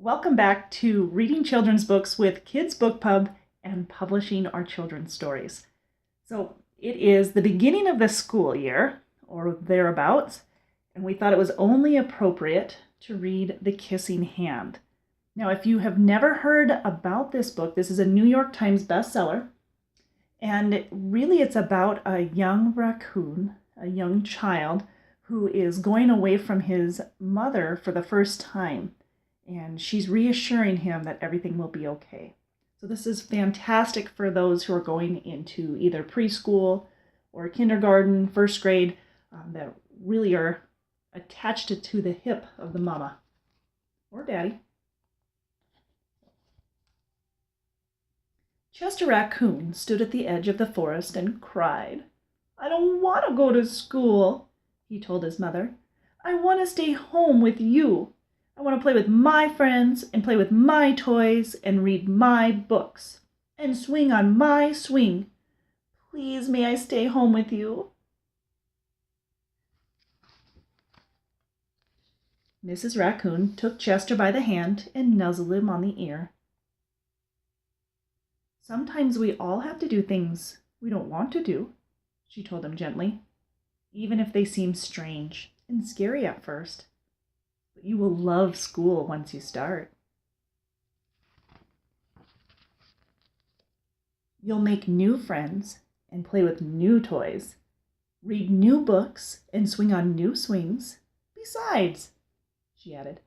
Welcome back to Reading Children's Books with Kids Book Pub and publishing our children's stories. So it is the beginning of the school year, or thereabouts, and we thought it was only appropriate to read The Kissing Hand. Now, if you have never heard about this book, this is a New York Times bestseller, and really it's about a young raccoon, a young child, who is going away from his mother for the first time. And she's reassuring him that everything will be okay. So this is fantastic for those who are going into either preschool or kindergarten, first grade, that really are attached to the hip of the mama or daddy. Chester Raccoon stood at the edge of the forest and cried. "I don't want to go to school," he told his mother. "I want to stay home with you. I want to play with my friends and play with my toys and read my books and swing on my swing. Please, may I stay home with you?" Mrs. Raccoon took Chester by the hand and nuzzled him on the ear. "Sometimes we all have to do things we don't want to do," she told him gently, "even if they seem strange and scary at first. But you will love school once you start. You'll make new friends and play with new toys, read new books and swing on new swings. Besides," she added,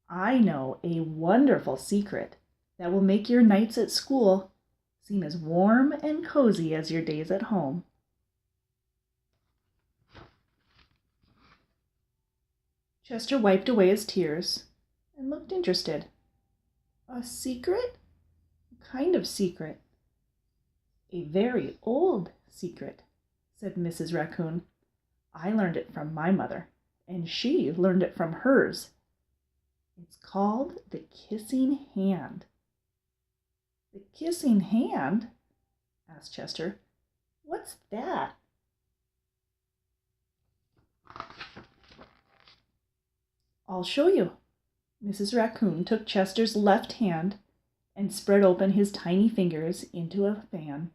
"I know a wonderful secret that will make your nights at school seem as warm and cozy as your days at home." Chester wiped away his tears and looked interested. "A secret? What kind of secret?" "A very old secret," said Mrs. Raccoon. "I learned it from my mother, and she learned it from hers. It's called the Kissing Hand." "The Kissing Hand?" asked Chester. "What's that?" "I'll show you." Mrs. Raccoon took Chester's left hand and spread open his tiny fingers into a fan.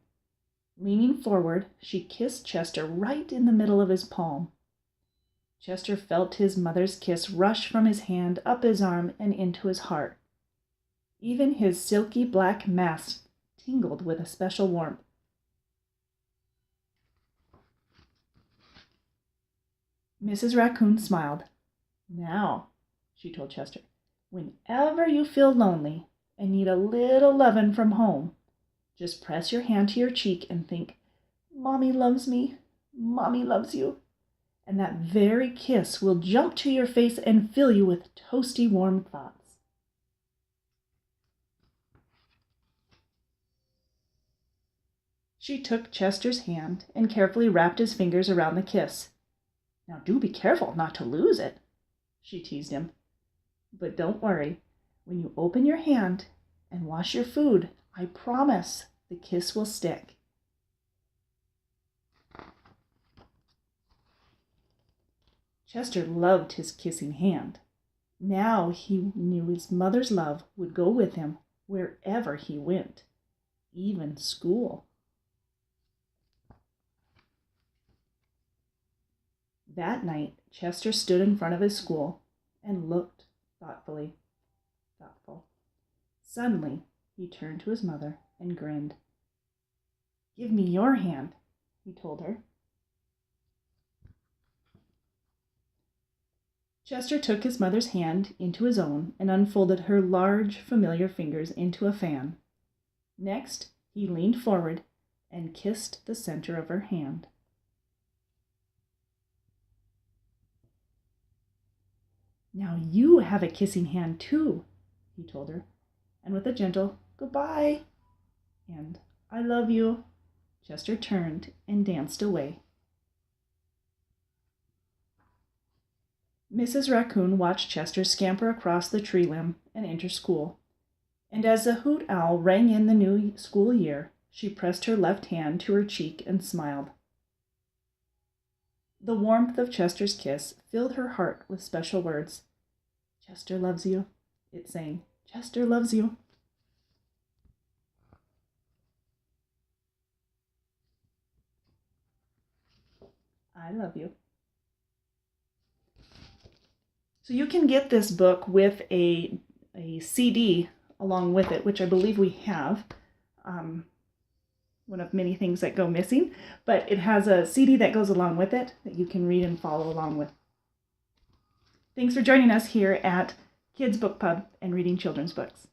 Leaning forward, she kissed Chester right in the middle of his palm. Chester felt his mother's kiss rush from his hand up his arm and into his heart. Even his silky black mask tingled with a special warmth. Mrs. Raccoon smiled. "Now," she told Chester, "whenever you feel lonely and need a little lovin' from home, just press your hand to your cheek and think, 'Mommy loves me, Mommy loves you,' and that very kiss will jump to your face and fill you with toasty warm thoughts." She took Chester's hand and carefully wrapped his fingers around the kiss. "Now do be careful not to lose it," she teased him. "But don't worry. When you open your hand and wash your food, I promise the kiss will stick." Chester loved his kissing hand. Now he knew his mother's love would go with him wherever he went, even school. That night, Chester stood in front of his school and looked thoughtful. Suddenly, he turned to his mother and grinned. "Give me your hand," he told her. Chester took his mother's hand into his own and unfolded her large, familiar fingers into a fan. Next, he leaned forward and kissed the center of her hand. "Now you have a kissing hand too," he told her, and with a gentle "goodbye" and "I love you," Chester turned and danced away. Mrs. Raccoon watched Chester scamper across the tree limb and enter school, and as the hoot owl rang in the new school year, she pressed her left hand to her cheek and smiled. The warmth of Chester's kiss filled her heart with special words. "Chester loves you," it sang, Chester loves you. I love you. So you can get this book with a CD along with it, which I believe we have. One of many things that go missing, but it has a CD that goes along with it that you can read and follow along with. Thanks for joining us here at Kids Book Pub and Reading Children's Books.